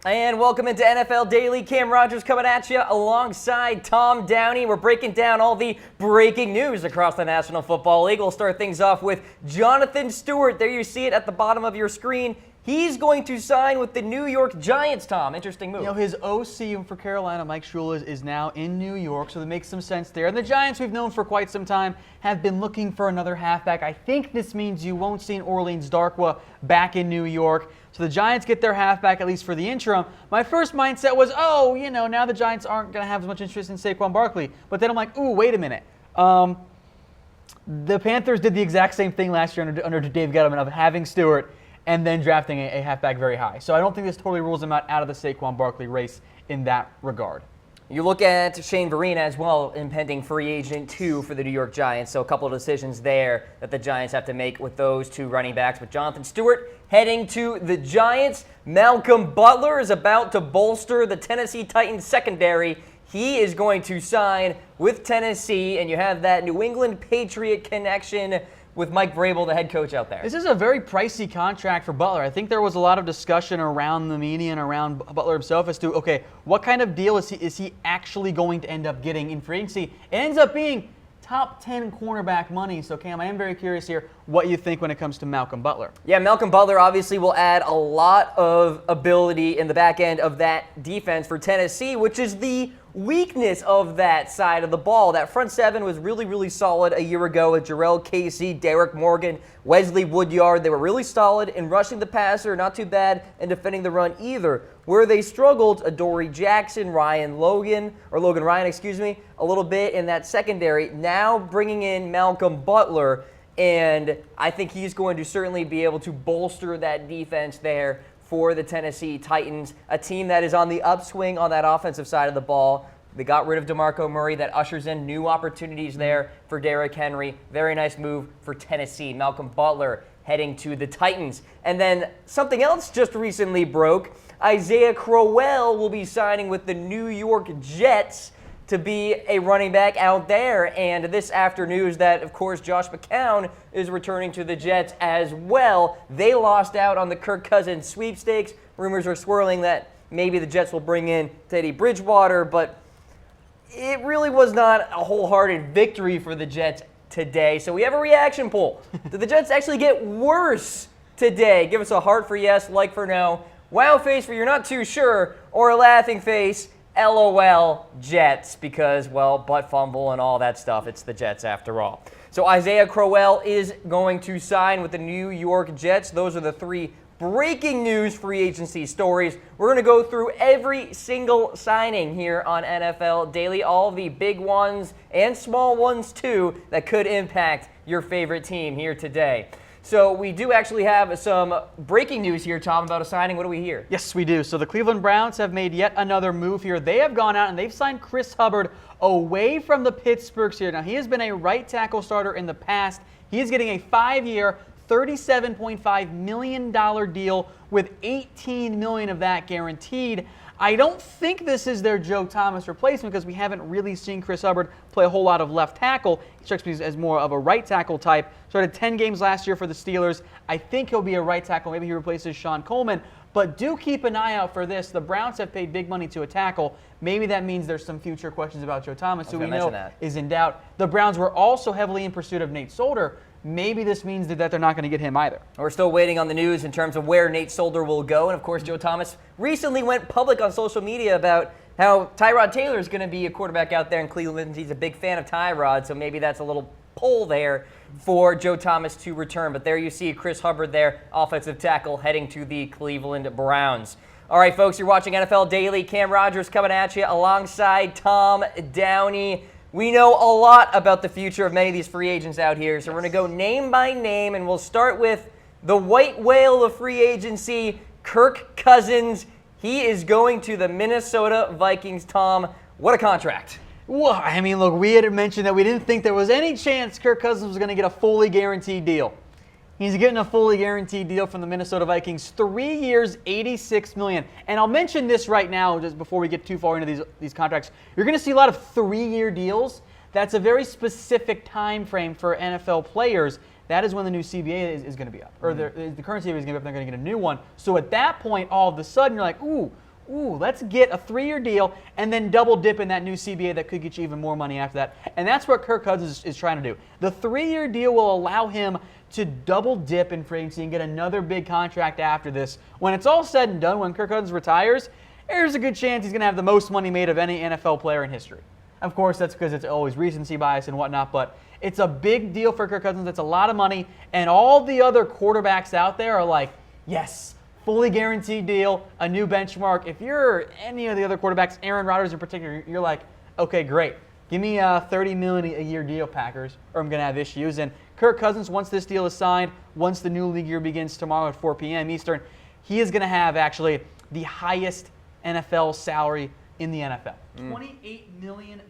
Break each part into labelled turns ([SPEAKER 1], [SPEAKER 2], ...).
[SPEAKER 1] And welcome into NFL Daily. Cam Rogers coming at you alongside Tom Downey. We're breaking down all the breaking news across the National Football League. We'll start things off with Jonathan Stewart. There you see it at the bottom of your screen. He's going to sign with the New York Giants, Tom. Interesting move.
[SPEAKER 2] You know, his OC for Carolina, Mike Shula, is now in New York, so that makes some sense there. And the Giants, we've known for quite some time, have been looking for another halfback. I think this means you won't see an Orleans Darkwa back in New York. So the Giants get their halfback, at least for the interim. My first mindset was, now the Giants aren't going to have as much interest in Saquon Barkley. But then I'm like, wait a minute. The Panthers did the exact same thing last year under Dave Gettleman of having Stewart and then drafting a halfback very high. So I don't think this totally rules him out of the Saquon Barkley race in that regard.
[SPEAKER 1] You look at Shane Vereen as well, impending free agent too for the New York Giants. So a couple of decisions there that the Giants have to make with those two running backs. But Jonathan Stewart heading to the Giants. Malcolm Butler is about to bolster the Tennessee Titans secondary. He is going to sign with Tennessee, and you have that New England Patriot connection with Mike Vrabel, the head coach out there.
[SPEAKER 2] This is a very pricey contract for Butler. I think there was a lot of discussion around the media and around Butler himself as to, what kind of deal is he actually going to end up getting in free agency? It ends up being top 10 cornerback money. So, Cam, I am very curious here what you think when it comes to Malcolm Butler.
[SPEAKER 1] Yeah, Malcolm Butler obviously will add a lot of ability in the back end of that defense for Tennessee, which is the weakness of that side of the ball. That front seven was really, really solid a year ago with Jarrell Casey, Derek Morgan, Wesley Woodyard. They were really solid in rushing the passer, not too bad in defending the run either. Where they struggled, Adoree Jackson, Logan Ryan, a little bit in that secondary. Now bringing in Malcolm Butler, and I think he's going to certainly be able to bolster that defense there for the Tennessee Titans, a team that is on the upswing on that offensive side of the ball. They got rid of DeMarco Murray. That ushers in new opportunities there for Derrick Henry. Very nice move for Tennessee. Malcolm Butler heading to the Titans. And then something else just recently broke. Isaiah Crowell will be signing with the New York Jets to be a running back out there. And this after news that, of course, Josh McCown is returning to the Jets as well. They lost out on the Kirk Cousins sweepstakes. Rumors are swirling that maybe the Jets will bring in Teddy Bridgewater, but it really was not a wholehearted victory for the Jets today. So we have a reaction poll. Did the Jets actually get worse today? Give us a heart for yes, like for no, wow face for you're not too sure, or a laughing face, LOL Jets, because, butt fumble and all that stuff. It's the Jets after all. So Isaiah Crowell is going to sign with the New York Jets. Those are the three breaking news free agency stories. We're going to go through every single signing here on NFL Daily, all the big ones and small ones too that could impact your favorite team here today. So we do actually have some breaking news here, Tom, about a signing. What do we hear?
[SPEAKER 2] Yes, we do. So the Cleveland Browns have made yet another move here. They have gone out and they've signed Chris Hubbard away from the Pittsburgh Steelers. Now, he has been a right tackle starter in the past. He is getting a 5-year, $37.5 million deal with $18 million of that guaranteed. I don't think this is their Joe Thomas replacement because we haven't really seen Chris Hubbard play a whole lot of left tackle. He strikes me as more of a right tackle type. Started 10 games last year for the Steelers. I think he'll be a right tackle. Maybe he replaces Sean Coleman. But do keep an eye out for this. The Browns have paid big money to a tackle. Maybe that means there's some future questions about Joe Thomas, who we know is in doubt. The Browns were also heavily in pursuit of Nate Solder. Maybe this means that they're not going to get him either.
[SPEAKER 1] We're still waiting on the news in terms of where Nate Solder will go. And, of course, Joe Thomas recently went public on social media about how Tyrod Taylor is going to be a quarterback out there in Cleveland. He's a big fan of Tyrod, so maybe that's a little pull there for Joe Thomas to return. But there you see Chris Hubbard there, offensive tackle, heading to the Cleveland Browns. All right, folks, you're watching NFL Daily. Cam Rogers coming at you alongside Tom Downey. We know a lot about the future of many of these free agents out here, so we're going to go name by name, and we'll start with the white whale of free agency, Kirk Cousins. He is going to the Minnesota Vikings. Tom, what a contract.
[SPEAKER 2] Well, I mean, look, we had mentioned that we didn't think there was any chance Kirk Cousins was going to get a fully guaranteed deal. He's getting a fully guaranteed deal from the Minnesota Vikings, 3 years, $86 million. And I'll mention this right now, just before we get too far into these contracts. You're going to see a lot of 3-year deals. That's a very specific time frame for NFL players. That is when the new CBA is going to be up, or the current CBA is going to be up. They're going to get a new one. So at that point, all of a sudden, you're like, ooh, ooh, let's get a 3-year deal and then double dip in that new CBA that could get you even more money after that. And that's what Kirk Cousins is trying to do. The 3-year deal will allow him to double dip in free agency and get another big contract after this. When it's all said and done, when Kirk Cousins retires, there's a good chance he's going to have the most money made of any NFL player in history. Of course, that's because it's always recency bias and whatnot, but it's a big deal for Kirk Cousins. It's a lot of money, and all the other quarterbacks out there are like, yes, fully guaranteed deal, a new benchmark. If you're any of the other quarterbacks, Aaron Rodgers in particular, you're like, okay, great. Give me a $30 million a year deal, Packers, or I'm going to have issues. And Kirk Cousins, once this deal is signed, once the new league year begins tomorrow at 4 p.m. Eastern, he is going to have actually the highest NFL salary in the NFL. $28 million.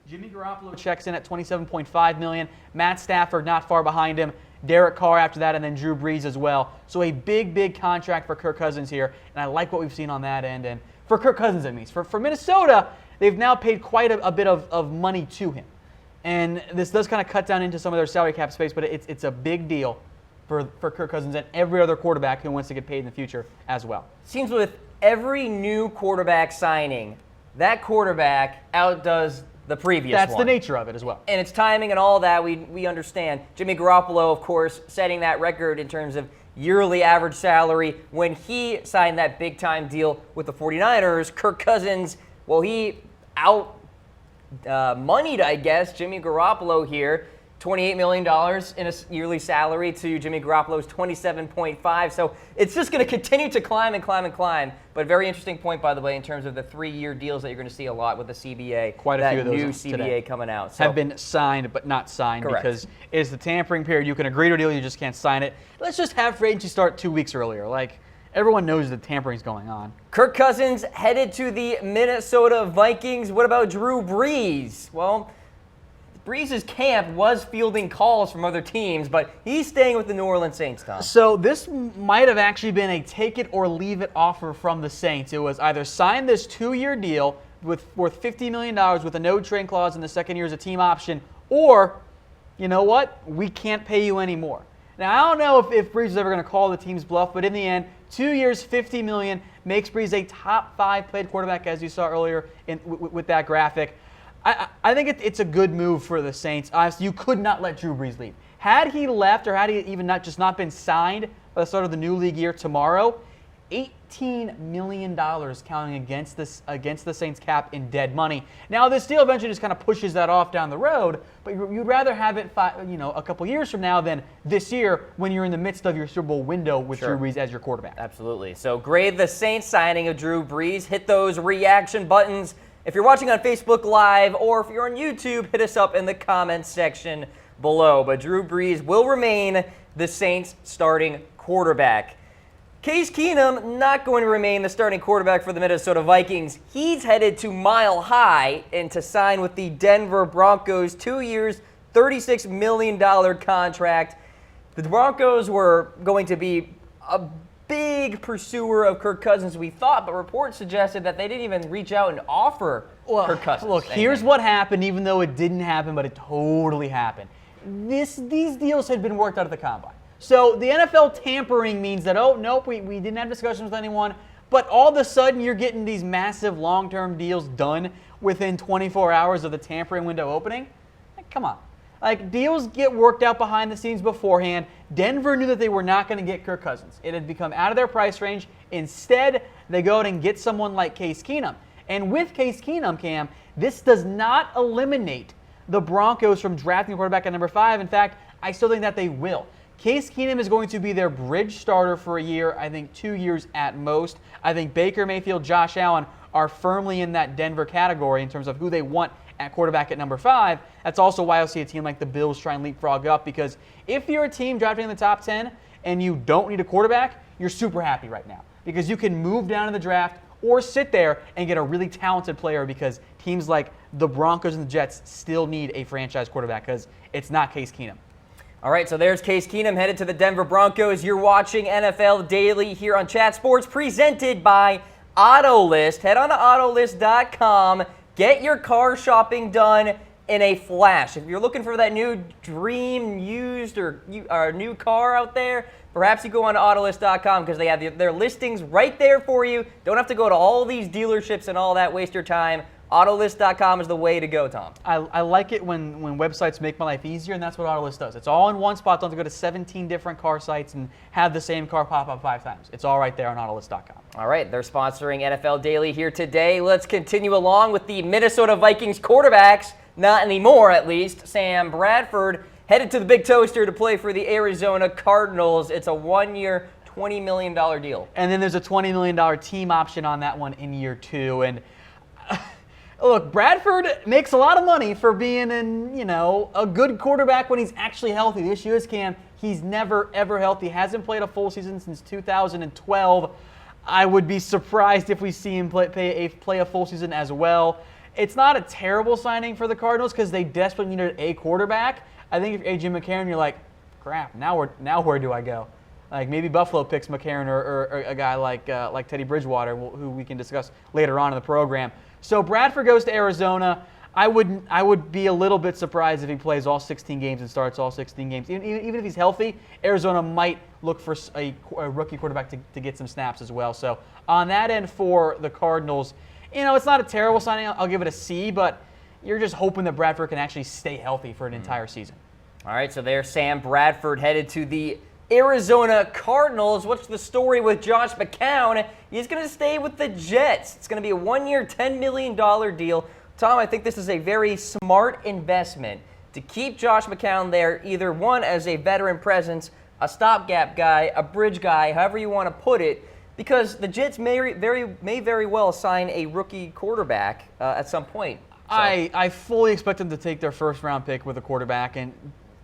[SPEAKER 2] Jimmy Garoppolo checks in at $27.5 million. Matt Stafford not far behind him. Derek Carr after that, and then Drew Brees as well. So a big, big contract for Kirk Cousins here, and I like what we've seen on that end. And for Kirk Cousins, at least. For Minnesota, they've now paid quite a bit of money to him. And this does kind of cut down into some of their salary cap space, but it's a big deal for Kirk Cousins and every other quarterback who wants to get paid in the future as well.
[SPEAKER 1] Seems with every new quarterback signing, that quarterback outdoes the previous
[SPEAKER 2] That's
[SPEAKER 1] one.
[SPEAKER 2] the nature of it as well.
[SPEAKER 1] And it's timing and all that, we understand. Jimmy Garoppolo, of course, setting that record in terms of yearly average salary. When he signed that big-time deal with the 49ers, Kirk Cousins, well, he moneyed, I guess, Jimmy Garoppolo here. $28 million in a yearly salary to Jimmy Garoppolo's $27.5. So it's just going to continue to climb and climb and climb. But very interesting point, by the way, in terms of the 3-year deals that you're going to see a lot with the CBA.
[SPEAKER 2] Quite a few of those
[SPEAKER 1] new CBA
[SPEAKER 2] today
[SPEAKER 1] coming out. So.
[SPEAKER 2] Have been signed but not signed.
[SPEAKER 1] Correct.
[SPEAKER 2] Because it's the tampering period. You can agree to a deal, you just can't sign it. Let's just have free agency start 2 weeks earlier. Like, everyone knows that tampering's going on.
[SPEAKER 1] Kirk Cousins headed to the Minnesota Vikings. What about Drew Brees? Well, Brees' camp was fielding calls from other teams, but he's staying with the New Orleans Saints, Tom.
[SPEAKER 2] So this might have actually been a take-it-or-leave-it offer from the Saints. It was either sign this 2-year deal worth $50 million with a no-trade clause in the second year as a team option, or, you know what, we can't pay you anymore. Now, I don't know if Brees is ever going to call the team's bluff, but in the end, 2 years, $50 million makes Brees a top 5 paid quarterback, as you saw earlier with that graphic. I think it's a good move for the Saints. Honestly, you could not let Drew Brees leave. Had he left, or had he even not been signed by the start of the new league year tomorrow, $18 million counting against the Saints cap in dead money. Now, this deal eventually just kind of pushes that off down the road, but you'd rather have it a couple years from now than this year when you're in the midst of your Super Bowl window with Drew Brees as your quarterback.
[SPEAKER 1] Absolutely. So grade the Saints signing of Drew Brees. Hit those reaction buttons. If you're watching on Facebook Live or if you're on YouTube, hit us up in the comments section below. But Drew Brees will remain the Saints' starting quarterback. Case Keenum not going to remain the starting quarterback for the Minnesota Vikings. He's headed to Mile High and to sign with the Denver Broncos. 2 years, $36 million contract. The Broncos were going to be a big pursuer of Kirk Cousins, we thought, but reports suggested that they didn't even reach out and offer Kirk Cousins.
[SPEAKER 2] Look, here's what happened, even though it didn't happen, but it totally happened. These deals had been worked out at the Combine. So the NFL tampering means that, oh, nope, we didn't have discussions with anyone, but all of a sudden you're getting these massive long-term deals done within 24 hours of the tampering window opening? Like, come on. Like, deals get worked out behind the scenes beforehand. Denver knew that they were not going to get Kirk Cousins. It had become out of their price range. Instead, they go out and get someone like Case Keenum. And with Case Keenum, Cam, this does not eliminate the Broncos from drafting a quarterback at number 5. In fact, I still think that they will. Case Keenum is going to be their bridge starter for a year, I think 2 years at most. I think Baker Mayfield, Josh Allen are firmly in that Denver category in terms of who they want at quarterback at number 5. That's also why I'll see a team like the Bills try and leapfrog up, because if you're a team drafting in the top 10 and you don't need a quarterback, you're super happy right now because you can move down in the draft or sit there and get a really talented player, because teams like the Broncos and the Jets still need a franchise quarterback because it's not Case Keenum.
[SPEAKER 1] All right, so there's Case Keenum headed to the Denver Broncos. You're watching NFL Daily here on Chat Sports, presented by AutoList. Head on to Autolist.com. Get your car shopping done. in a flash. If you're looking for that new dream used or new car out there, perhaps you go on to Autolist.com because they have their listings right there for you. Don't have to go to all these dealerships and all that, waste your time. Autolist.com is the way to go, Tom.
[SPEAKER 2] I like it when websites make my life easier, and that's what Autolist does. It's all in one spot. Don't have to go to 17 different car sites and have the same car pop up 5 times. It's all right there on Autolist.com.
[SPEAKER 1] All right, they're sponsoring NFL Daily here today. Let's continue along with the Minnesota Vikings quarterbacks. Not anymore, at least. Sam Bradford headed to the Big Toaster to play for the Arizona Cardinals. It's a 1-year, $20 million deal.
[SPEAKER 2] And then there's a $20 million team option on that one in year 2. And look, Bradford makes a lot of money for being a good quarterback when he's actually healthy. The issue is, Cam, he's never, ever healthy. Hasn't played a full season since 2012. I would be surprised if we see him play a full season as well. It's not a terrible signing for the Cardinals because they desperately needed a quarterback. I think if you're A.J. McCarron, you're like, crap, now where do I go? Like maybe Buffalo picks McCarron or a guy like Teddy Bridgewater, who we can discuss later on in the program. So Bradford goes to Arizona. I would be a little bit surprised if he plays all 16 games and starts all 16 games. Even if he's healthy, Arizona might look for a rookie quarterback to get some snaps as well. So on that end for the Cardinals, it's not a terrible signing. I'll give it a C, but you're just hoping that Bradford can actually stay healthy for an entire season.
[SPEAKER 1] All right, so there's Sam Bradford headed to the Arizona Cardinals. What's the story with Josh McCown? He's going to stay with the Jets. It's going to be a 1-year, $10 million deal. Tom, I think this is a very smart investment to keep Josh McCown there, either one as a veteran presence, a stopgap guy, a bridge guy, however you want to put it, because the Jets may very well sign a rookie quarterback at some point. So.
[SPEAKER 2] I fully expect them to take their first-round pick with a quarterback, and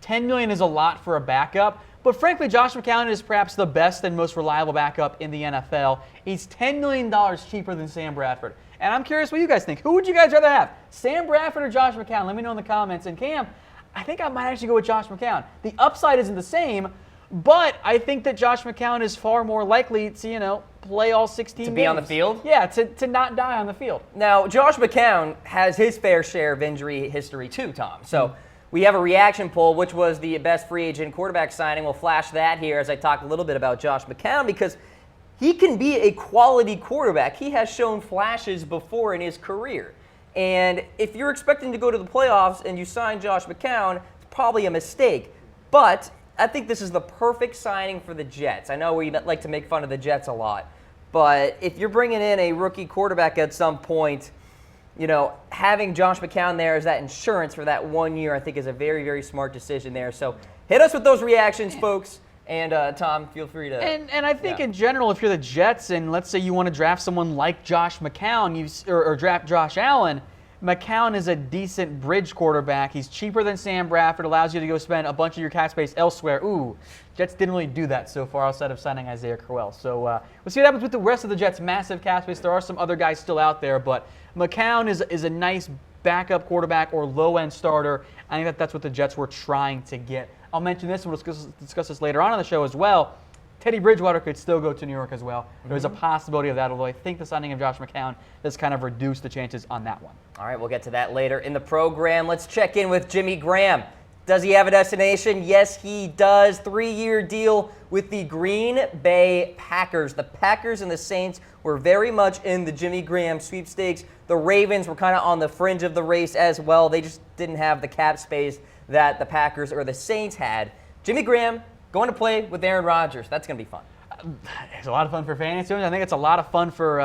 [SPEAKER 2] $10 million is a lot for a backup. But frankly, Josh McCown is perhaps the best and most reliable backup in the NFL. He's $10 million cheaper than Sam Bradford. And I'm curious what you guys think. Who would you guys rather have, Sam Bradford or Josh McCown? Let me know in the comments. And Cam, I think I might actually go with Josh McCown. The upside isn't the same, but I think that Josh McCown is far more likely to, play all 16 games.
[SPEAKER 1] To be on the field?
[SPEAKER 2] Yeah, to not die on the field.
[SPEAKER 1] Now, Josh McCown has his fair share of injury history too, Tom. So we have a reaction poll, which was the best free agent quarterback signing. We'll flash that here as I talk a little bit about Josh McCown because he can be a quality quarterback. He has shown flashes before in his career. And if you're expecting to go to the playoffs and you sign Josh McCown, it's probably a mistake. But I think this is the perfect signing for the Jets. I know we like to make fun of the Jets a lot. But if you're bringing in a rookie quarterback at some point, having Josh McCown there as that insurance for that 1 year, I think is a very, very smart decision there. So hit us with those reactions, folks. And Tom, feel free to.
[SPEAKER 2] And I think in general, if you're the Jets and let's say you want to draft someone like Josh McCown or draft Josh Allen, McCown is a decent bridge quarterback. He's cheaper than Sam Bradford, allows you to go spend a bunch of your cap space elsewhere. Ooh, Jets didn't really do that so far outside of signing Isaiah Crowell. So we'll see what happens with the rest of the Jets' massive cap space. There are some other guys still out there, but McCown is a nice backup quarterback or low-end starter. I think that's what the Jets were trying to get. I'll mention this, and we'll discuss this later on in the show as well. Teddy Bridgewater could still go to New York as well. There's a possibility of that, although I think the signing of Josh McCown has kind of reduced the chances on that one.
[SPEAKER 1] All right, we'll get to that later in the program. Let's check in with Jimmy Graham. Does he have a destination? Yes, he does. 3-year deal with the Green Bay Packers. The Packers and the Saints were very much in the Jimmy Graham sweepstakes. The Ravens were kind of on the fringe of the race as well. They just didn't have the cap space that the Packers or the Saints had. Jimmy Graham going to play with Aaron Rodgers. That's going to be fun.
[SPEAKER 2] It's a lot of fun for fantasy. I think it's a lot of fun for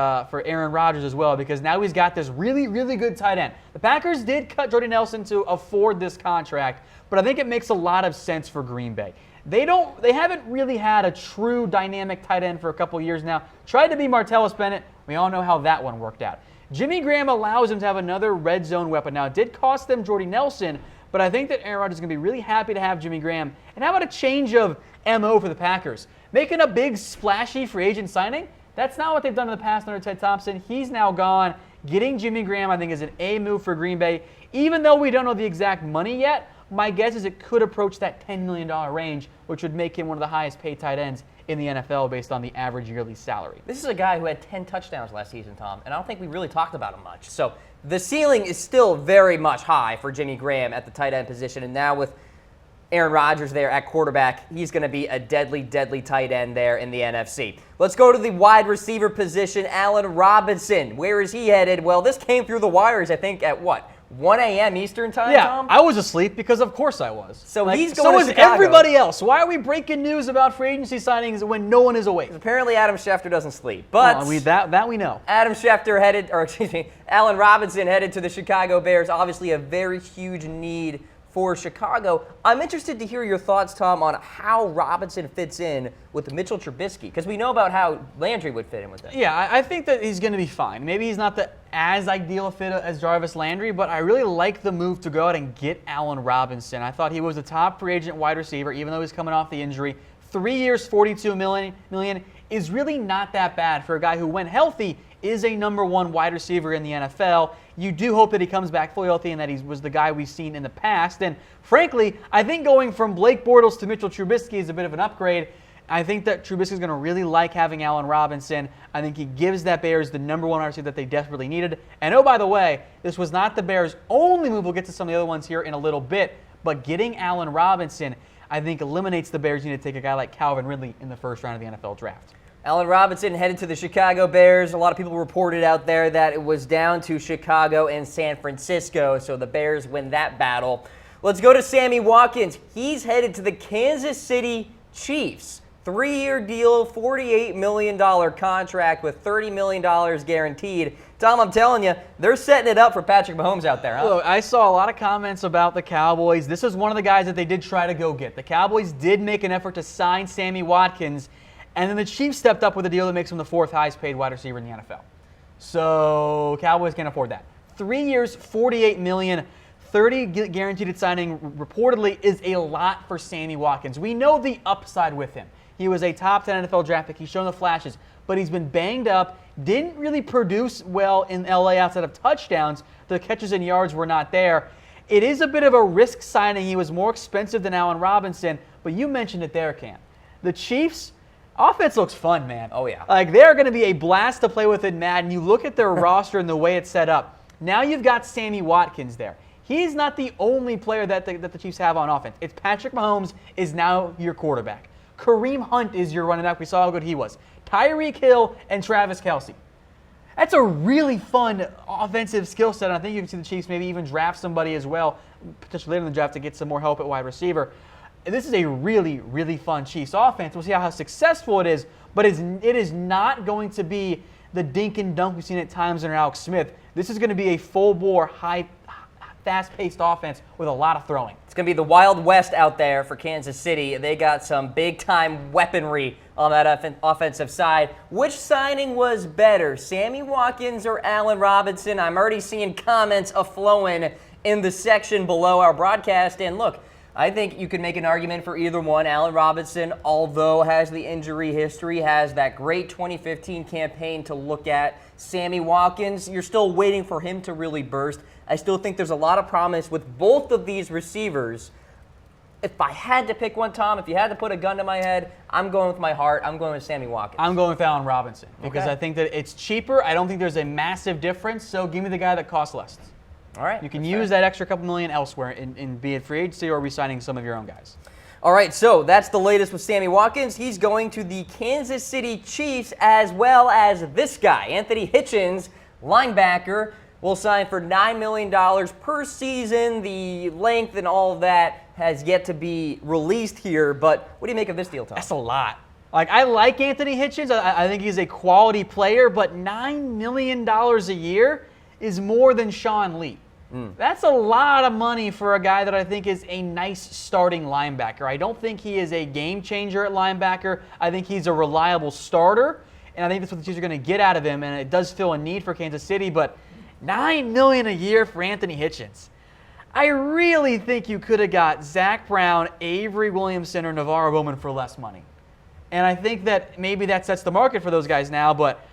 [SPEAKER 2] Aaron Rodgers as well because now he's got this really, really good tight end. The Packers did cut Jordy Nelson to afford this contract, but I think it makes a lot of sense for Green Bay. They haven't really had a true dynamic tight end for a couple years now. Tried to be Martellus Bennett. We all know how that one worked out. Jimmy Graham allows him to have another red zone weapon. Now, it did cost them Jordy Nelson, but I think that Aaron Rodgers is going to be really happy to have Jimmy Graham. And how about a change of MO for the Packers? Making a big, splashy free agent signing? That's not what they've done in the past under Ted Thompson. He's now gone. Getting Jimmy Graham, I think, is an A move for Green Bay. Even though we don't know the exact money yet, my guess is it could approach that $10 million range, which would make him one of the highest paid tight ends in the NFL based on the average yearly salary.
[SPEAKER 1] This is a guy who had 10 touchdowns last season, Tom, and I don't think we really talked about him much. So the ceiling is still very much high for Jimmy Graham at the tight end position, and now with Aaron Rodgers there at quarterback, he's going to be a deadly, deadly tight end there in the NFC. Let's go to the wide receiver position, Allen Robinson. Where is he headed? Well, this came through the wires, I think, at what? 1 a.m. Eastern time,
[SPEAKER 2] yeah,
[SPEAKER 1] Tom?
[SPEAKER 2] I was asleep because of course I was.
[SPEAKER 1] So he's going to
[SPEAKER 2] So
[SPEAKER 1] Chicago.
[SPEAKER 2] is everybody else. Why are we breaking news about free agency signings when no one is awake?
[SPEAKER 1] Apparently Adam Schefter doesn't sleep. But
[SPEAKER 2] that we know.
[SPEAKER 1] Allen Robinson headed to the Chicago Bears. Obviously a very huge need for Chicago. I'm interested to hear your thoughts, Tom, on how Robinson fits in with Mitchell Trubisky, because we know about how Landry would fit in with them.
[SPEAKER 2] Yeah, I think that he's going to be fine. Maybe he's not as ideal a fit as Jarvis Landry, but I really like the move to go out and get Allen Robinson. I thought he was a top free agent wide receiver, even though he's coming off the injury. 3 years, $42 million is really not that bad for a guy who, when healthy, is a number 1 wide receiver in the NFL. You do hope that he comes back fully healthy and that he was the guy we've seen in the past. And frankly, I think going from Blake Bortles to Mitchell Trubisky is a bit of an upgrade. I think that Trubisky is going to really like having Allen Robinson. I think he gives that Bears the number 1 receiver that they desperately needed. And oh, by the way, this was not the Bears' only move. We'll get to some of the other ones here in a little bit. But getting Allen Robinson, I think, eliminates the Bears' need to take a guy like Calvin Ridley in the first round of the NFL draft.
[SPEAKER 1] Allen Robinson headed to the Chicago Bears. A lot of people reported out there that it was down to Chicago and San Francisco, so the Bears win that battle. Let's go to Sammy Watkins. He's headed to the Kansas City Chiefs. 3-year deal, $48 million contract with $30 million guaranteed. Tom, I'm telling you, they're setting it up for Patrick Mahomes out there, huh?
[SPEAKER 2] Look, I saw a lot of comments about the Cowboys. This is one of the guys that they did try to go get. The Cowboys did make an effort to sign Sammy Watkins, and then the Chiefs stepped up with a deal that makes him the 4th highest paid wide receiver in the NFL. So Cowboys can't afford that. 3 years, $48 million, 30 guaranteed at signing reportedly is a lot for Sammy Watkins. We know the upside with him. He was a top 10 NFL draft pick. He's shown the flashes, but he's been banged up, didn't really produce well in LA outside of touchdowns. The catches and yards were not there. It is a bit of a risk signing. He was more expensive than Allen Robinson, but you mentioned it there, Cam. The Chiefs, offense looks fun, man.
[SPEAKER 1] Oh, yeah.
[SPEAKER 2] Like, they're going to be a blast to play with in Madden. You look at their roster and the way it's set up. Now you've got Sammy Watkins there. He's not the only player that the Chiefs have on offense. It's Patrick Mahomes is now your quarterback. Kareem Hunt is your running back. We saw how good he was. Tyreek Hill and Travis Kelce. That's a really fun offensive skill set. And I think you can see the Chiefs maybe even draft somebody as well, potentially later in the draft, to get some more help at wide receiver. This is a really, really fun Chiefs offense. We'll see how successful it is, but it is not going to be the dink and dunk we've seen at times under Alex Smith. This is going to be a full-bore, fast-paced offense with a lot of throwing.
[SPEAKER 1] It's going to be the Wild West out there for Kansas City. They got some big-time weaponry on that offensive side. Which signing was better, Sammy Watkins or Allen Robinson? I'm already seeing comments a-flowing in the section below our broadcast. And look, I think you could make an argument for either one. Allen Robinson, although has the injury history, has that great 2015 campaign to look at. Sammy Watkins, you're still waiting for him to really burst. I still think there's a lot of promise with both of these receivers. If I had to pick one, Tom, if you had to put a gun to my head, I'm going with my heart. I'm going with Sammy Watkins.
[SPEAKER 2] I'm going with Allen Robinson because
[SPEAKER 1] Okay.
[SPEAKER 2] I think that it's cheaper. I don't think there's a massive difference, so give me the guy that costs less.
[SPEAKER 1] All right.
[SPEAKER 2] You can use that extra couple million elsewhere in be it free agency or re-signing some of your own guys.
[SPEAKER 1] All right, so that's the latest with Sammy Watkins. He's going to the Kansas City Chiefs, as well as this guy, Anthony Hitchens, linebacker, will sign for $9 million per season. The length and all of that has yet to be released here, but what do you make of this deal, Tom?
[SPEAKER 2] That's a lot. Like, I like Anthony Hitchens. I think he's a quality player, but $9 million a year is more than Sean Lee. That's a lot of money for a guy that I think is a nice starting linebacker. I don't think he is a game changer at linebacker. I think he's a reliable starter, and I think that's what the Chiefs are going to get out of him, and it does fill a need for Kansas City, but $9 million a year for Anthony Hitchens. I really think you could have got Zach Brown, Avery Williamson, or Navarro Bowman for less money. And I think that maybe that sets the market for those guys now, but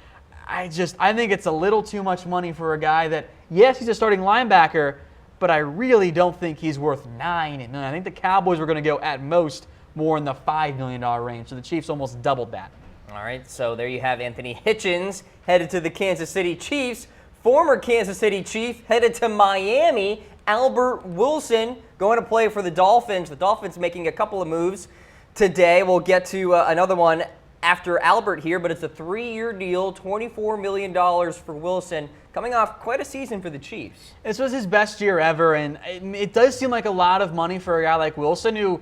[SPEAKER 2] I think it's a little too much money for a guy that, yes, he's a starting linebacker, but I really don't think he's worth $9 million. I think the Cowboys were going to go at most more in the $5 million range. So the Chiefs almost doubled that.
[SPEAKER 1] All right, so there you have Anthony Hitchens headed to the Kansas City Chiefs. Former Kansas City Chief headed to Miami. Albert Wilson going to play for the Dolphins. The Dolphins making a couple of moves today. We'll get to another one after Albert here, but it's a 3-year deal, $24 million for Wilson, coming off quite a season for the Chiefs.
[SPEAKER 2] This was his best year ever, and it does seem like a lot of money for a guy like Wilson who,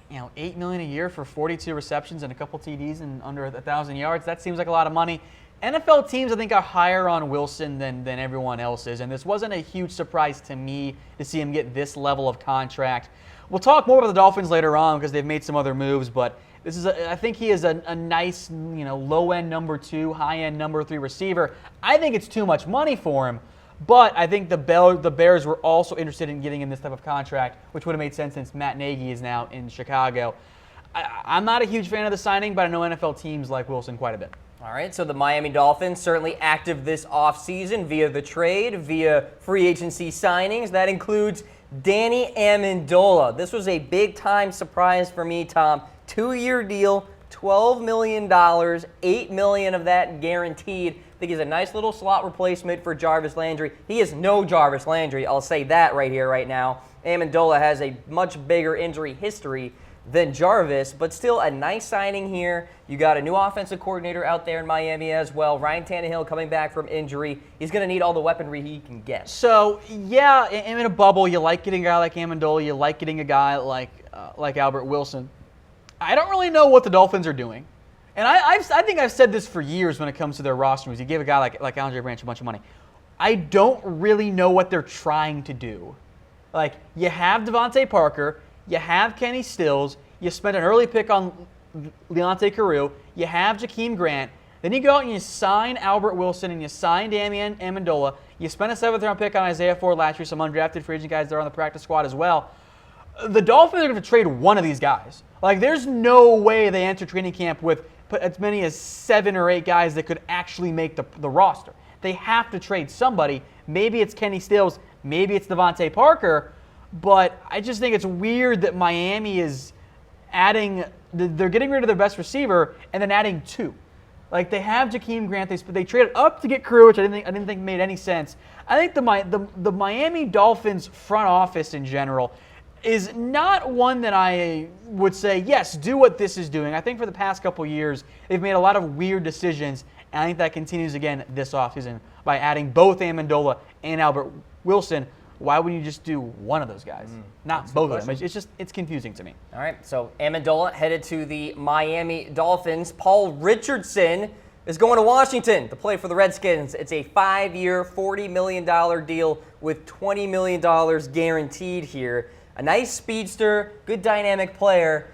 [SPEAKER 2] $8 million a year for 42 receptions and a couple TDs and under 1,000 yards. That seems like a lot of money. NFL teams, I think, are higher on Wilson than everyone else is, and this wasn't a huge surprise to me to see him get this level of contract. We'll talk more about the Dolphins later on because they've made some other moves, but I think he is a nice, low-end number 2, high-end number 3 receiver. I think it's too much money for him, but I think the Bears were also interested in getting him this type of contract, which would have made sense since Matt Nagy is now in Chicago. I'm not a huge fan of the signing, but I know NFL teams like Wilson quite a bit.
[SPEAKER 1] All right, so the Miami Dolphins certainly active this offseason via the trade, via free agency signings. That includes Danny Amendola. This was a big-time surprise for me, Tom. 2-year deal, $12 million, $8 million of that guaranteed. I think he's a nice little slot replacement for Jarvis Landry. He is no Jarvis Landry, I'll say that right here, right now. Amendola has a much bigger injury history than Jarvis, but still a nice signing here. You got a new offensive coordinator out there in Miami as well. Ryan Tannehill coming back from injury. He's going to need all the weaponry he can get.
[SPEAKER 2] So, yeah, in a bubble, you like getting a guy like Amendola. You like getting a guy like Albert Wilson. I don't really know what the Dolphins are doing. And I think I've said this for years when it comes to their roster moves. You give a guy like Andre Branch a bunch of money. I don't really know what they're trying to do. Like, you have Devontae Parker. You have Kenny Stills. You spent an early pick on Leonte Carril. You have Jakeem Grant. Then you go out and you sign Albert Wilson and you sign Damian Amendola. You spent a 7th-round pick on Isaiah Ford last year, some undrafted free agent guys that are on the practice squad as well. The Dolphins are going to trade one of these guys. Like, there's no way they enter training camp with as many as 7 or 8 guys that could actually make the roster. They have to trade somebody. Maybe it's Kenny Stills. Maybe it's Devontae Parker. But I just think it's weird that Miami is they're getting rid of their best receiver and then adding 2. Like, they have Jakeem Grant. They traded up to get Crew, which I didn't think made any sense. I think the Miami Dolphins front office in general is not one that I would say, yes, do what this is doing. I think for the past couple years, they've made a lot of weird decisions, and I think that continues again this offseason by adding both Amendola and Albert Wilson. Why wouldn't you just do one of those guys? Not both of them. It's confusing to me. All
[SPEAKER 1] right, so Amendola headed to the Miami Dolphins. Paul Richardson is going to Washington to play for the Redskins. It's a 5-year, $40 million deal with $20 million guaranteed here. A nice speedster, good dynamic player.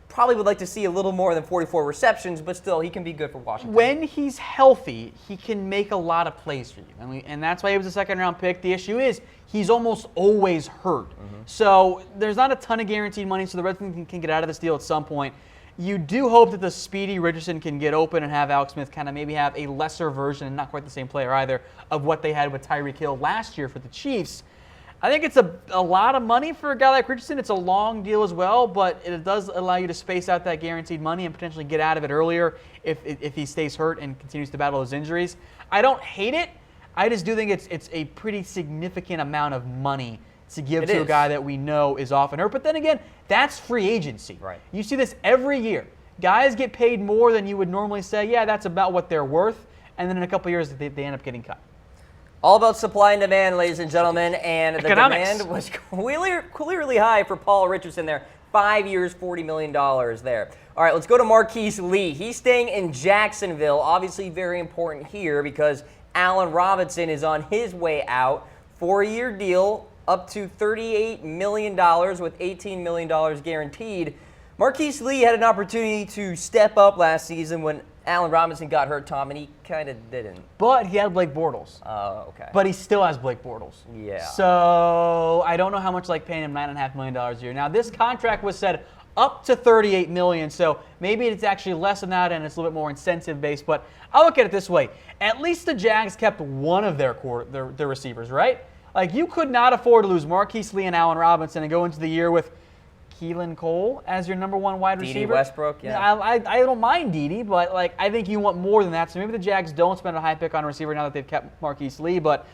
[SPEAKER 1] Probably would like to see a little more than 44 receptions, but still, he can be good for Washington.
[SPEAKER 2] When he's healthy, he can make a lot of plays for you. And that's why he was a 2nd-round pick. The issue is he's almost always hurt. So there's not a ton of guaranteed money, so the Redskins can get out of this deal at some point. You do hope that the speedy Richardson can get open and have Alex Smith kind of maybe have a lesser version, and not quite the same player either, of what they had with Tyreek Hill last year for the Chiefs. I think it's a lot of money for a guy like Richardson. It's a long deal as well, but it does allow you to space out that guaranteed money and potentially get out of it earlier if he stays hurt and continues to battle those injuries. I don't hate it. I just do think it's a pretty significant amount of money to give to a guy that we know is often hurt. But then again, that's free agency.
[SPEAKER 1] Right.
[SPEAKER 2] You see this every year. Guys get paid more than you would normally say, yeah, that's about what they're worth, and then in a couple of years they end up getting cut.
[SPEAKER 1] All about supply and demand, ladies and gentlemen, and
[SPEAKER 2] Economics.
[SPEAKER 1] The demand was clearly high for Paul Richardson there. 5 years, $40 million there. All right, let's go to Marquise Lee. He's staying in Jacksonville. Obviously very important here because Allen Robinson is on his way out. 4-year deal, up to $38 million with $18 million guaranteed. Marquise Lee had an opportunity to step up last season when Allen Robinson got hurt, Tom, and he kind of didn't.
[SPEAKER 2] But he had Blake Bortles.
[SPEAKER 1] Oh, okay.
[SPEAKER 2] But he still has Blake Bortles.
[SPEAKER 1] Yeah.
[SPEAKER 2] So I don't know how much like paying him $9.5 million a year. Now, this contract was set up to $38 million, so maybe it's actually less than that and it's a little bit more incentive-based. But I'll look at it this way. At least the Jags kept one of their receivers, right? Like, you could not afford to lose Marquise Lee and Allen Robinson and go into the year with Keelan Cole as your number 1 wide receiver.
[SPEAKER 1] Westbrook, yeah.
[SPEAKER 2] I don't mind Dede, but like I think you want more than that. So maybe the Jags don't spend a high pick on a receiver now that they've kept Marquise Lee, but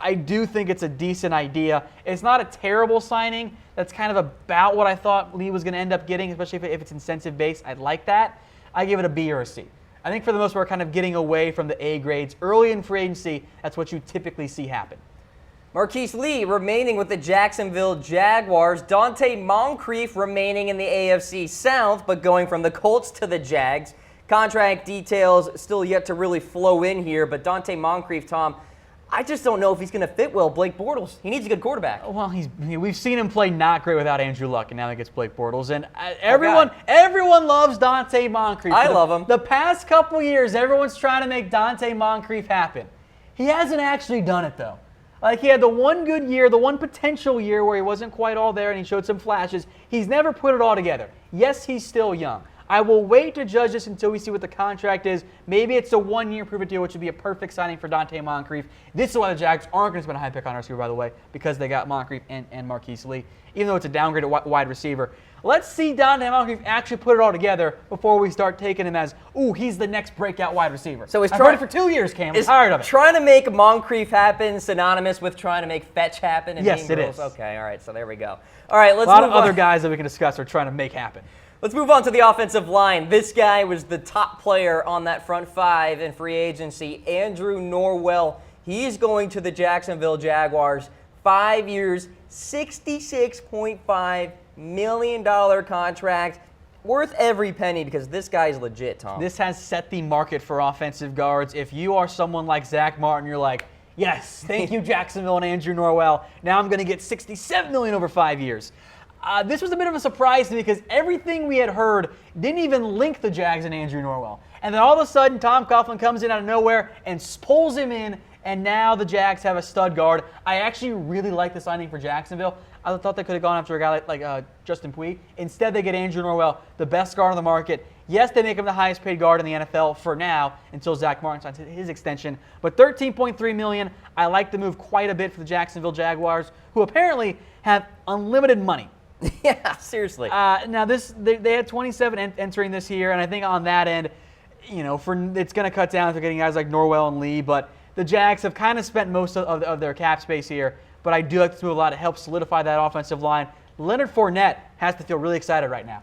[SPEAKER 2] I do think it's a decent idea. It's not a terrible signing. That's kind of about what I thought Lee was going to end up getting, especially if it's incentive-based. I'd like that. I give it a B or a C. I think for the most part, kind of getting away from the A grades. Early in free agency, that's what you typically see happen.
[SPEAKER 1] Marquise Lee remaining with the Jacksonville Jaguars. Donte Moncrief remaining in the AFC South, but going from the Colts to the Jags. Contract details still yet to really flow in here, but Donte Moncrief, Tom, I just don't know if he's going to fit well Blake Bortles. He needs a good quarterback.
[SPEAKER 2] Well, we've seen him play not great without Andrew Luck, and now he gets Blake Bortles. And everyone loves Donte Moncrief.
[SPEAKER 1] I love him.
[SPEAKER 2] The past couple years, everyone's trying to make Donte Moncrief happen. He hasn't actually done it, though. Like, he had the one good year, the one potential year where he wasn't quite all there and he showed some flashes. He's never put it all together. Yes, he's still young. I will wait to judge this until we see what the contract is. Maybe it's a 1-year prove-it deal, which would be a perfect signing for Donte Moncrief. This is why the Jags aren't going to spend a high pick on a receiver, by the way, because they got Moncrief and Marquise Lee, even though it's a downgraded wide receiver. Let's see Donte Moncrief actually put it all together before we start taking him as, ooh, he's the next breakout wide receiver.
[SPEAKER 1] So he's
[SPEAKER 2] I've heard it for 2 years, Cam. I'm tired of it.
[SPEAKER 1] Trying to make Moncrief happen synonymous with trying to make Fetch happen? In
[SPEAKER 2] yes, it
[SPEAKER 1] Girls?
[SPEAKER 2] is.
[SPEAKER 1] Okay, all right, so there we go. All right, let's
[SPEAKER 2] move on. A
[SPEAKER 1] move
[SPEAKER 2] lot of other
[SPEAKER 1] on.
[SPEAKER 2] guys that we can discuss are trying to make happen.
[SPEAKER 1] Let's move on to the offensive line. This guy was the top player on that front 5 in free agency, Andrew Norwell. He's going to the Jacksonville Jaguars. 5 years, $66.5 million contract. Worth every penny because this guy's legit, Tom.
[SPEAKER 2] This has set the market for offensive guards. If you are someone like Zach Martin, you're like, yes, thank you, Jacksonville and Andrew Norwell. Now I'm going to get $67 million over 5 years. This was a bit of a surprise to me because everything we had heard didn't even link the Jags and Andrew Norwell. And then all of a sudden, Tom Coughlin comes in out of nowhere and pulls him in, and now the Jags have a stud guard. I actually really like the signing for Jacksonville. I thought they could have gone after a guy like Justin Puig. Instead, they get Andrew Norwell, the best guard on the market. Yes, they make him the highest paid guard in the NFL for now until Zach Martin signs his extension. But $13.3 million, I like the move quite a bit for the Jacksonville Jaguars, who apparently have unlimited money.
[SPEAKER 1] Yeah, seriously.
[SPEAKER 2] Now they had 27 entering this year, and I think on that end, it's going to cut down to getting guys like Norwell and Lee. But the Jags have kind of spent most of their cap space here. But I do like this move a lot. It helps solidify that offensive line. Leonard Fournette has to feel really excited right now.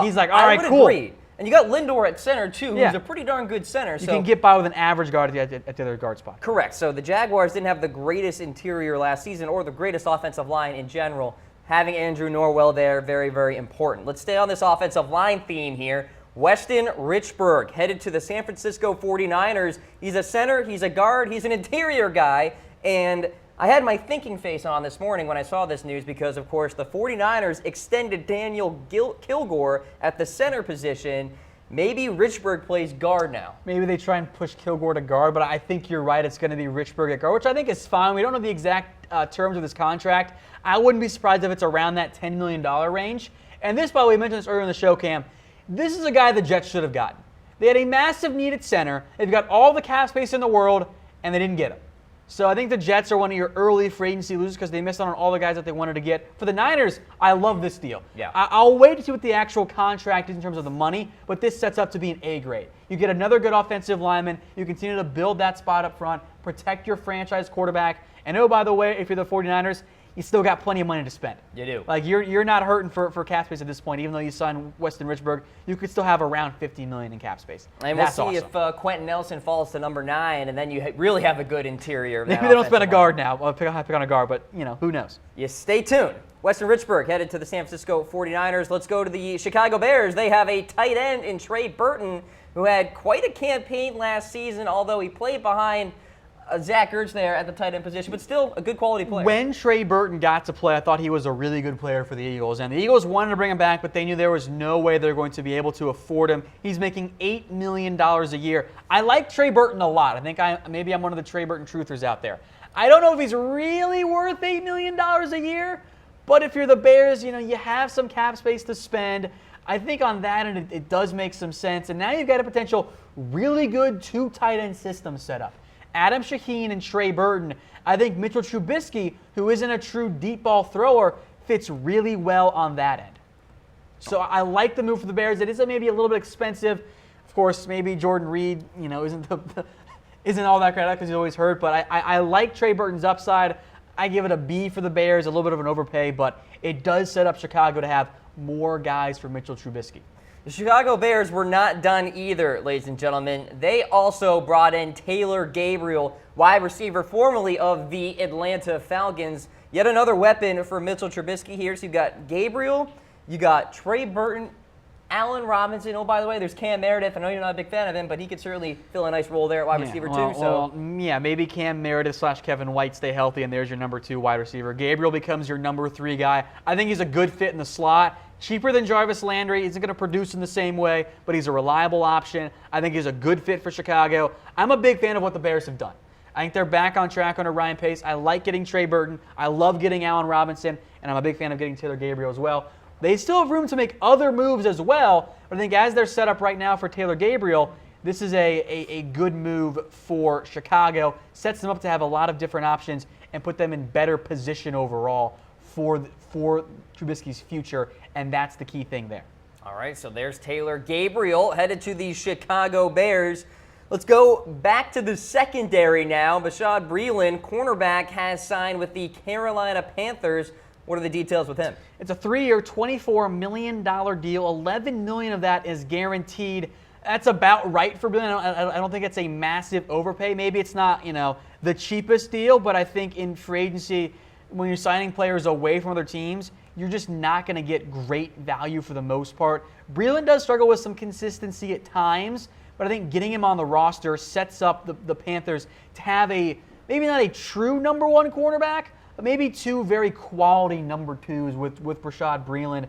[SPEAKER 2] He's like, all right, cool.
[SPEAKER 1] I would agree. And you got Lindor at center, too, who's a pretty darn good center.
[SPEAKER 2] You can get by with an average guard at the other guard spot.
[SPEAKER 1] Correct. So the Jaguars didn't have the greatest interior last season or the greatest offensive line in general. Having Andrew Norwell there, very, very important. Let's stay on this offensive line theme here. Weston Richburg headed to the San Francisco 49ers. He's a center, he's a guard, he's an interior guy. And I had my thinking face on this morning when I saw this news because, of course, the 49ers extended Daniel Kilgore at the center position. Maybe Richburg plays guard now. Maybe
[SPEAKER 2] they try and push Kilgore to guard, but I think you're right. It's going to be Richburg at guard, which I think is fine. We don't know the exact terms of this contract. I wouldn't be surprised if it's around that $10 million range. And this, by the way, we mentioned this earlier in the show, Cam. This is a guy the Jets should have gotten. They had a massive need at center. They've got all the cap space in the world, and they didn't get him. So I think the Jets are one of your early free agency losers because they missed out on all the guys that they wanted to get. For the Niners, I love this deal.
[SPEAKER 1] Yeah.
[SPEAKER 2] I'll wait to see what the actual contract is in terms of the money, but this sets up to be an A grade. You get another good offensive lineman. You continue to build that spot up front, protect your franchise quarterback. And oh, by the way, if you're the 49ers, you still got plenty of money to spend.
[SPEAKER 1] You do.
[SPEAKER 2] Like you're not hurting for cap space at this point. Even though you signed Weston Richburg, you could still have around $50 million in cap space.
[SPEAKER 1] And we'll see if Quentin Nelson falls to number 9, and then you really have a good interior.
[SPEAKER 2] Maybe they don't spend a guard now. I'll pick on a guard, but who knows?
[SPEAKER 1] Yeah, stay tuned. Weston Richburg headed to the San Francisco 49ers. Let's go to the Chicago Bears. They have a tight end in Trey Burton, who had quite a campaign last season, although he played behind Zach Ertz there at the tight end position, but still a good quality player.
[SPEAKER 2] When Trey Burton got to play, I thought he was a really good player for the Eagles. And the Eagles wanted to bring him back, but they knew there was no way they were going to be able to afford him. He's making $8 million a year. I like Trey Burton a lot. I think maybe I'm one of the Trey Burton truthers out there. I don't know if he's really worth $8 million a year, but if you're the Bears, you have some cap space to spend. I think on that end, it does make some sense. And now you've got a potential really good 2 tight end system set up. Adam Shaheen and Trey Burton. I think Mitchell Trubisky, who isn't a true deep ball thrower, fits really well on that end. So I like the move for the Bears. It is maybe a little bit expensive. Of course, maybe Jordan Reed, isn't all that great because he's always hurt. But I like Trey Burton's upside. I give it a B for the Bears, a little bit of an overpay, but it does set up Chicago to have more guys for Mitchell Trubisky.
[SPEAKER 1] The Chicago Bears were not done either, ladies and gentlemen. They also brought in Taylor Gabriel, wide receiver formerly of the Atlanta Falcons. Yet another weapon for Mitchell Trubisky here. So you've got Gabriel, you got Trey Burton, Allen Robinson. Oh, by the way, there's Cam Meredith. I know you're not a big fan of him, but he could certainly fill a nice role there at wide receiver too.
[SPEAKER 2] Maybe Cam Meredith / Kevin White stay healthy, and there's your number 2 wide receiver. Gabriel becomes your number 3 guy. I think he's a good fit in the slot. Cheaper than Jarvis Landry. Isn't going to produce in the same way, but he's a reliable option. I think he's a good fit for Chicago. I'm a big fan of what the Bears have done. I think they're back on track under Ryan Pace. I like getting Trey Burton. I love getting Allen Robinson, and I'm a big fan of getting Taylor Gabriel as well. They still have room to make other moves as well, but I think as they're set up right now for Taylor Gabriel, this is a good move for Chicago. Sets them up to have a lot of different options and put them in better position overall for Trubisky's future, and that's the key thing there.
[SPEAKER 1] All right, so there's Taylor Gabriel headed to the Chicago Bears. Let's go back to the secondary now. Bashaud Breeland, cornerback, has signed with the Carolina Panthers. What are the details with him?
[SPEAKER 2] It's a 3-year, $24 million deal. $11 million of that is guaranteed. That's about right for Breeland. I don't think it's a massive overpay. Maybe it's not, the cheapest deal, but I think in free agency, when you're signing players away from other teams, you're just not going to get great value for the most part. Breeland does struggle with some consistency at times, but I think getting him on the roster sets up the Panthers to have maybe not a true number 1 cornerback, but maybe 2 very quality number 2s with Bashaud Breeland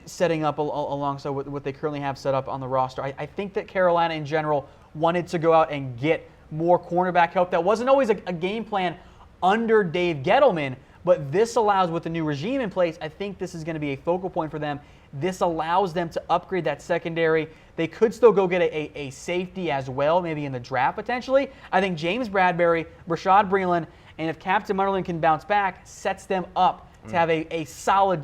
[SPEAKER 2] setting up alongside what they currently have set up on the roster. I think that Carolina in general wanted to go out and get more cornerback help. That wasn't always a game plan under Dave Gettleman, but this allows, with the new regime in place, I think this is going to be a focal point for them. This allows them to upgrade that secondary. They could still go get a safety as well, maybe in the draft potentially. I think James Bradberry, Bashaud Breeland, and if Captain Munderland can bounce back, sets them up to have a solid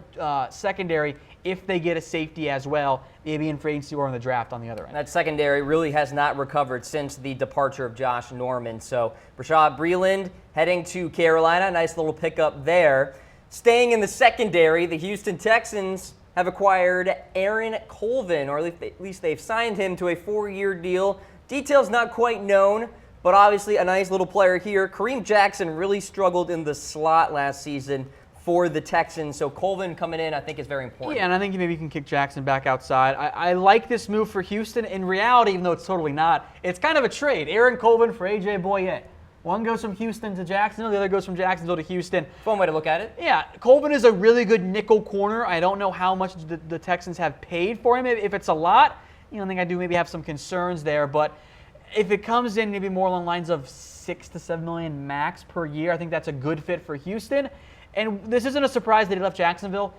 [SPEAKER 2] secondary if they get a safety as well, maybe in free agency or in the draft on the other end.
[SPEAKER 1] That secondary really has not recovered since the departure of Josh Norman. So Bashaud Breeland heading to Carolina, nice little pickup there. Staying in the secondary, the Houston Texans have acquired Aaron Colvin, or at least they've signed him to a 4-year deal. Details not quite known, but obviously a nice little player here. Kareem Jackson really struggled in the slot last season for the Texans, so Colvin coming in I think is very important.
[SPEAKER 2] Yeah, and I think maybe you can kick Jackson back outside. I like this move for Houston. In reality, even though it's totally not, it's kind of a trade. Aaron Colvin for A.J. Boyette. One goes from Houston to Jacksonville, the other goes from Jacksonville to Houston.
[SPEAKER 1] Fun way to look at it.
[SPEAKER 2] Yeah, Colvin is a really good nickel corner. I don't know how much the Texans have paid for him. If it's a lot, I think I do maybe have some concerns there, but if it comes in maybe more along the lines of $6 to $7 million max per year, I think that's a good fit for Houston. And this isn't a surprise that he left Jacksonville.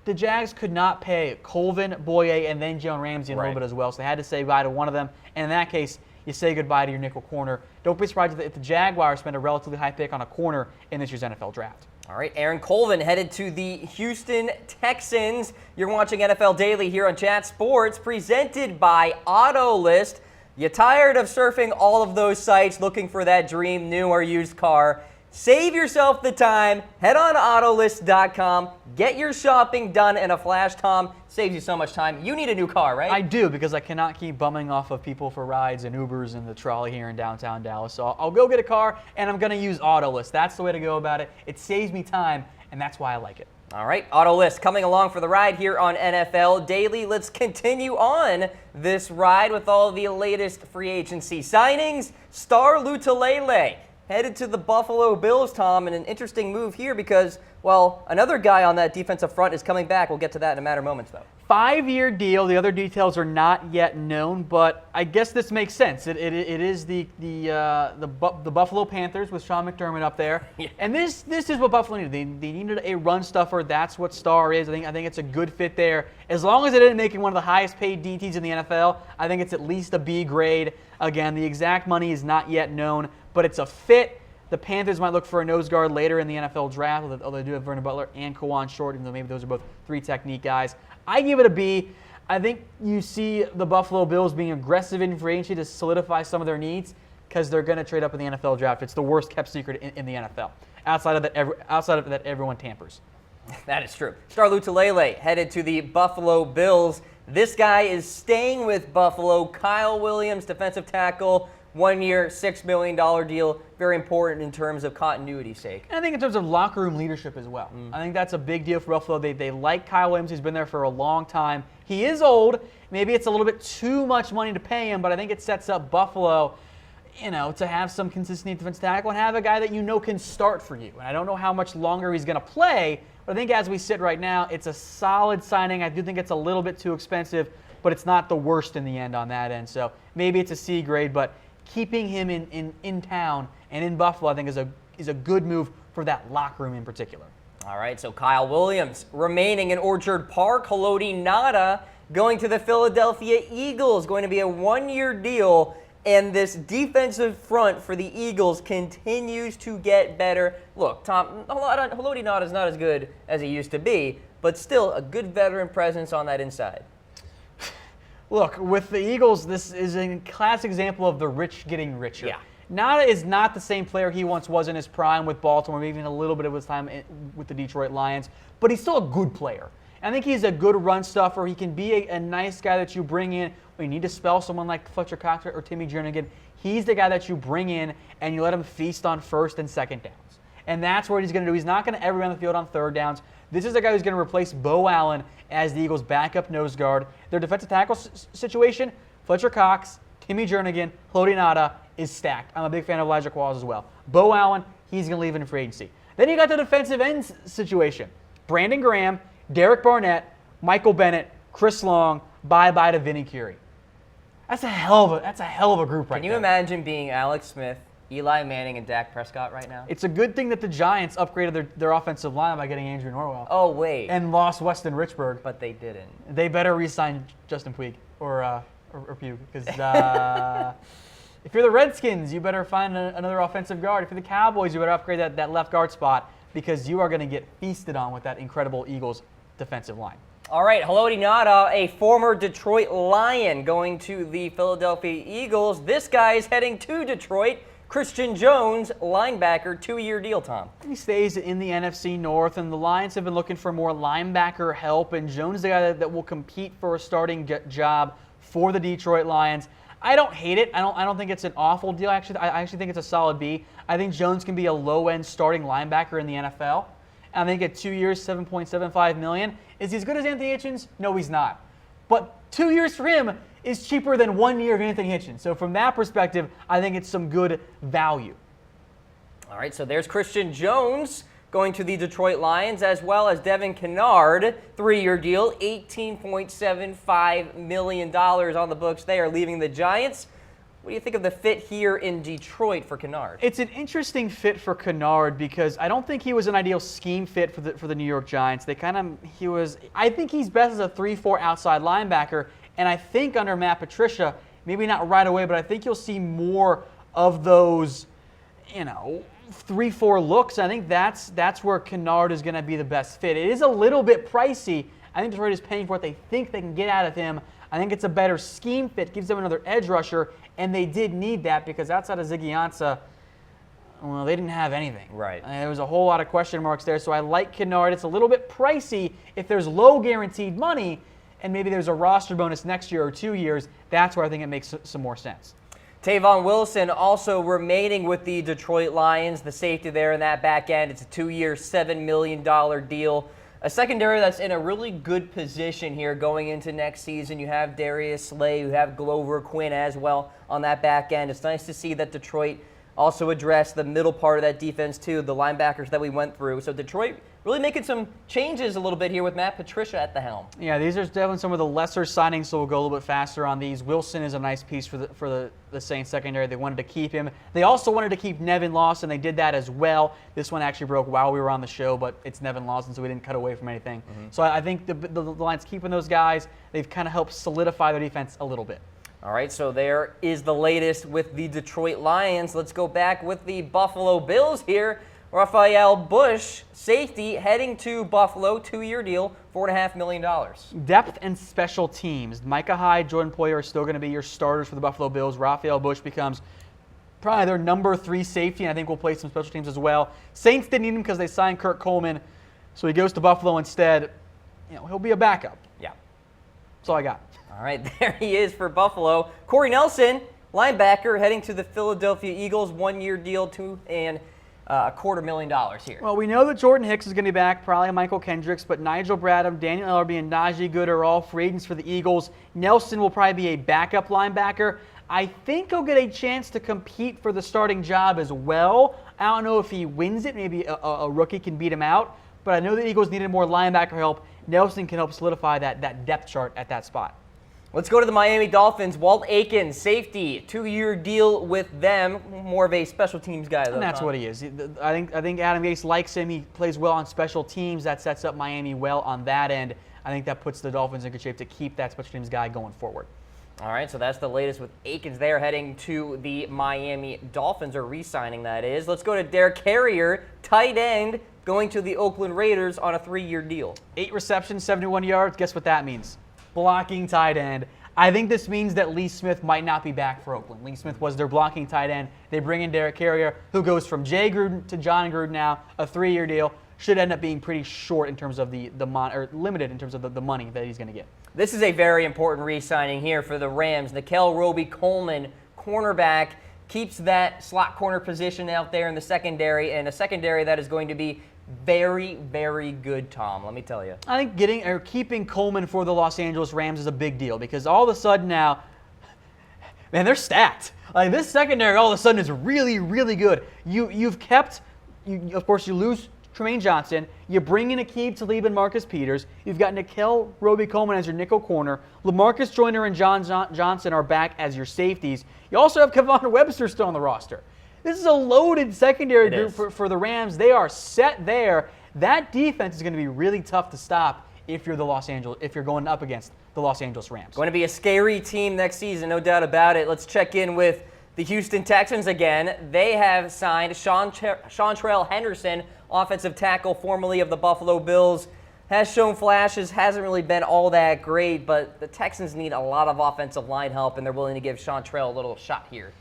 [SPEAKER 2] The Jags could not pay Colvin, Boye, and then Jalen Ramsey a little bit as well, so they had to say goodbye to one of them. And in that case, you say goodbye to your nickel corner. Don't be surprised if the Jaguars spend a relatively high pick on a corner in this year's NFL draft.
[SPEAKER 1] All right, Aaron Colvin headed to the Houston Texans. You're watching NFL Daily here on Chat Sports, presented by Autolist. You tired of surfing all of those sites looking for that dream new or used car? Save yourself the time. Head on to Autolist.com. Get your shopping done in a flash, Tom. Saves you so much time. You need a new car, right?
[SPEAKER 2] I do, because I cannot keep bumming off of people for rides and Ubers and the trolley here in downtown Dallas. So I'll go get a car, and I'm going to use Autolist. That's the way to go about it. It saves me time, and that's why I like it.
[SPEAKER 1] All right, Autolist coming along for the ride here on NFL Daily. Let's continue on this ride with all the latest free agency signings. Star Lotulelei headed to the Buffalo Bills, Tom, and an interesting move here because, well, another guy on that defensive front is coming back. We'll get to that in a matter of moments, though.
[SPEAKER 2] 5-year deal. The other details are not yet known, but I guess this makes sense. It is the Buffalo Panthers with Sean McDermott up there, yeah. And this is what Buffalo needed. They needed a run stuffer. That's what Star is. I think it's a good fit there. As long as it didn't make him one of the highest paid DTs in the NFL, I think it's at least a B grade. Again, the exact money is not yet known, but it's a fit. The Panthers might look for a nose guard later in the NFL draft, although they do have Vernon Butler and Kawan Short, even though maybe those are both 3 technique guys. I give it a B. I think you see the Buffalo Bills being aggressive in free agency to solidify some of their needs because they're going to trade up in the NFL draft. It's the worst kept secret in the NFL. Outside of that, everyone tampers.
[SPEAKER 1] That is true. Star Lotulelei headed to the Buffalo Bills. This guy is staying with Buffalo. Kyle Williams, defensive tackle, 1 year, $6 million deal. Very important in terms of continuity's sake.
[SPEAKER 2] And I think in terms of locker room leadership as well. I think that's a big deal for Buffalo. They like Kyle Williams. He's been there for a long time. He is old. Maybe it's a little bit too much money to pay him, but I think it sets up Buffalo, to have some consistency defensive tackle and have a guy that can start for you. And I don't know how much longer he's going to play, but I think as we sit right now, it's a solid signing. I do think it's a little bit too expensive, but it's not the worst in the end on that end. So maybe it's a C grade, but keeping him in town and in Buffalo, I think is a good move for that locker room in particular.
[SPEAKER 1] All right, so Kyle Williams remaining in Orchard Park. Haloti Ngata going to the Philadelphia Eagles, going to be a 1-year deal. And this defensive front for the Eagles continues to get better. Look, Tom, Haloti Ngata is not as good as he used to be, but still a good veteran presence on that inside.
[SPEAKER 2] Look, with the Eagles, this is a classic example of the rich getting richer.
[SPEAKER 1] Yeah.
[SPEAKER 2] Ngata is not the same player he once was in his prime with Baltimore, maybe even a little bit of his time with the Detroit Lions, but he's still a good player. I think he's a good run stuffer. He can be a nice guy that you bring in when you need to spell someone like Fletcher Cox or Timmy Jernigan. He's the guy that you bring in and you let him feast on first and second downs. And that's what he's going to do. He's not going to ever be on the field on third downs. This is the guy who's going to replace Bo Allen as the Eagles' backup nose guard. Their defensive tackle situation, Fletcher Cox, Timmy Jernigan, Haloti Ngata is stacked. I'm a big fan of Elijah Qualls as well. Bo Allen, he's going to leave in free agency. Then you got the defensive end situation. Brandon Graham, Derek Barnett, Michael Bennett, Chris Long, bye-bye to Vinny Curry. That's a hell of a group right
[SPEAKER 1] Can you
[SPEAKER 2] there.
[SPEAKER 1] imagine being Alex Smith, Eli Manning, and Dak Prescott right now?
[SPEAKER 2] It's a good thing that the Giants upgraded their offensive line by getting Andrew Norwell.
[SPEAKER 1] Oh, wait.
[SPEAKER 2] And lost Weston Richburg.
[SPEAKER 1] But they didn't.
[SPEAKER 2] They better re-sign Justin Puig or Pugh, because if you're the Redskins, you better find another offensive guard. If you're the Cowboys, you better upgrade that left guard spot because you are going to get feasted on with that incredible Eagles defensive line.
[SPEAKER 1] All right, Haloti Ngata, a former Detroit Lion, going to the Philadelphia Eagles. This guy is heading to Detroit. Christian Jones, linebacker, 2-year deal, Tom.
[SPEAKER 2] He stays in the NFC North, and the Lions have been looking for more linebacker help, and Jones is the guy that will compete for a starting job for the Detroit Lions. I don't hate it. I don't think it's an awful deal. I actually think it's a solid B. I think Jones can be a low-end starting linebacker in the NFL. And I think at 2 years, $7.75 million. Is he as good as Anthony Hitchens? No, he's not. But 2 years for him is cheaper than 1 year of Anthony Hitchens. So from that perspective, I think it's some good value.
[SPEAKER 1] All right, so there's Christian Jones going to the Detroit Lions, as well as Devin Kennard, 3-year deal, $18.75 million on the books. They are leaving the Giants. What do you think of the fit here in Detroit for Kennard?
[SPEAKER 2] It's an interesting fit for Kennard because I don't think he was an ideal scheme fit for the New York Giants. I think he's best as a 3-4 outside linebacker, and I think under Matt Patricia, maybe not right away, but I think you'll see more of those, 3-4 looks. I think that's where Kennard is going to be the best fit. It is a little bit pricey. I think Detroit is paying for what they think they can get out of him. I think it's a better scheme fit, gives them another edge rusher, and they did need that because outside of Ziggy Ansah, well, they didn't have anything.
[SPEAKER 1] Right.
[SPEAKER 2] There was a whole lot of question marks there, so I like Kennard. It's a little bit pricey if there's low guaranteed money and maybe there's a roster bonus next year or 2 years. That's where I think it makes some more sense.
[SPEAKER 1] Tavon Wilson also remaining with the Detroit Lions, the safety there in that back end. It's a 2-year, $7 million deal. A secondary that's in a really good position here going into next season. You have Darius Slay, you have Glover Quinn as well on that back end. It's nice to see that Detroit also addressed the middle part of that defense too, the linebackers that we went through. So Detroit really making some changes a little bit here with Matt Patricia at the helm.
[SPEAKER 2] Yeah, these are definitely some of the lesser signings, so we'll go a little bit faster on these. Wilson is a nice piece for the Saints secondary. They wanted to keep him. They also wanted to keep Nevin Lawson. They did that as well. This one actually broke while we were on the show, but it's Nevin Lawson, so we didn't cut away from anything. So I think the Lions keeping those guys, they've kind of helped solidify their defense a little bit.
[SPEAKER 1] All right, so there is the latest with the Detroit Lions. Let's go back with the Buffalo Bills here. Raphael Bush, safety, heading to Buffalo, 2-year deal, $4.5 million.
[SPEAKER 2] Depth and special teams. Micah Hyde, Jordan Poyer are still going to be your starters for the Buffalo Bills. Raphael Bush becomes probably their number 3 safety, and I think we'll play some special teams as well. Saints didn't need him because they signed Kirk Coleman, so he goes to Buffalo instead. He'll be a backup.
[SPEAKER 1] Yeah.
[SPEAKER 2] That's all I got.
[SPEAKER 1] All right, there he is for Buffalo. Corey Nelson, linebacker, heading to the Philadelphia Eagles, 1-year deal, $2.25 million here.
[SPEAKER 2] Well, we know that Jordan Hicks is going to be back, probably Michael Kendricks, but Nigel Bradham, Daniel Ellerbe, and Najee Good are all free agents for the Eagles. Nelson will probably be a backup linebacker. I think he'll get a chance to compete for the starting job as well. I don't know if he wins it. Maybe a rookie can beat him out. But I know the Eagles needed more linebacker help. Nelson can help solidify that depth chart at that spot.
[SPEAKER 1] Let's go to the Miami Dolphins. Walt Aikens, safety, 2-year deal with them. More of a special teams guy, though.
[SPEAKER 2] And that's what he is. I think Adam Gase likes him. He plays well on special teams. That sets up Miami well on that end. I think that puts the Dolphins in good shape to keep that special teams guy going forward.
[SPEAKER 1] All right, so that's the latest with Aikens. They are heading to the Miami Dolphins, or re-signing, that is. Let's go to Derek Carrier, tight end, going to the Oakland Raiders on a 3-year deal.
[SPEAKER 2] 8 receptions, 71 yards. Guess what that means? Blocking tight end. I think this means that Lee Smith might not be back for Oakland. Lee Smith was their blocking tight end. They bring in Derek Carrier, who goes from Jay Gruden to John Gruden now, a 3-year deal. Should end up being pretty short in terms of or limited in terms of the money that he's going to get. This
[SPEAKER 1] is a very important re-signing here for the Rams. Nikel Roby-Coleman, cornerback, keeps that slot corner position out there in the secondary, and a secondary that is going to be very, very good, Tom, let me tell you.
[SPEAKER 2] I think keeping Coleman for the Los Angeles Rams is a big deal because all of a sudden now, man, they're stacked. Like, this secondary all of a sudden is really, really good. Of course, you lose Tremaine Johnson. You bring in Aqib Talib and Marcus Peters. You've got Nikel Roby-Coleman as your nickel corner. LaMarcus Joyner and John Johnson are back as your safeties. You also have Kevon Webster still on the roster. This is a loaded secondary group for the Rams. They are set there. That defense is going to be really tough to stop if you're going up against the Los Angeles Rams.
[SPEAKER 1] Going to be a scary team next season, no doubt about it. Let's check in with the Houston Texans again. They have signed Seantrell Henderson, offensive tackle formerly of the Buffalo Bills. Has shown flashes, hasn't really been all that great, but the Texans need a lot of offensive line help, and they're willing to give Seantrell a little shot here.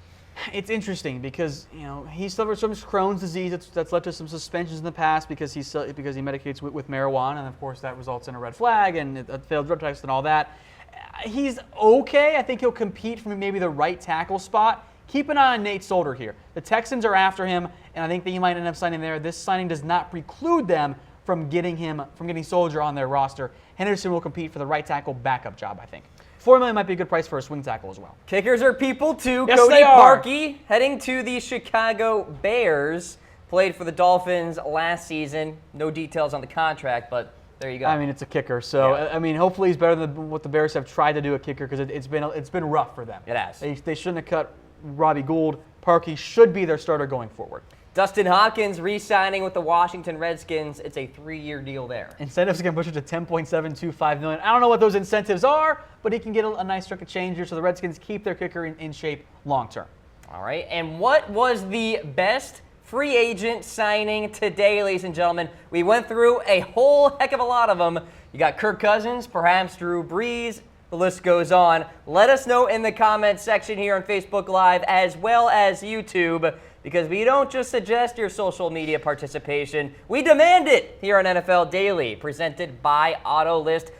[SPEAKER 2] It's interesting because he suffered from Crohn's disease that's led to some suspensions in the past because he medicates with marijuana, and of course that results in a red flag and a failed drug test and all that. He's okay. I think he'll compete for maybe the right tackle spot. Keep an eye on Nate Solder here. The Texans are after him, and I think that he might end up signing there. This signing does not preclude them from getting Solder on their roster. Henderson will compete for the right tackle backup job, I think. $4 million might be a good price for a swing tackle as well.
[SPEAKER 1] Kickers are people too.
[SPEAKER 2] Yes,
[SPEAKER 1] Cody
[SPEAKER 2] they are.
[SPEAKER 1] Parkey heading to the Chicago Bears. Played for the Dolphins last season. No details on the contract, but there you go.
[SPEAKER 2] I mean, it's a kicker, so yeah. I mean, hopefully he's better than what the Bears have tried to do at kicker because it's been rough for them.
[SPEAKER 1] It has.
[SPEAKER 2] They shouldn't have cut Robbie Gould. Parkey should be their starter going forward.
[SPEAKER 1] Dustin Hopkins re-signing with the Washington Redskins. It's a 3-year deal there.
[SPEAKER 2] Incentives can push it to $10.725 million. I don't know what those incentives are, but he can get a nice chunk of change here so the Redskins keep their kicker in shape long term.
[SPEAKER 1] All right, and what was the best free agent signing today, ladies and gentlemen? We went through a whole heck of a lot of them. You got Kirk Cousins, perhaps Drew Brees. The list goes on. Let us know in the comments section here on Facebook Live as well as YouTube, because we don't just suggest your social media participation. We demand it here on NFL Daily, presented by AutoList.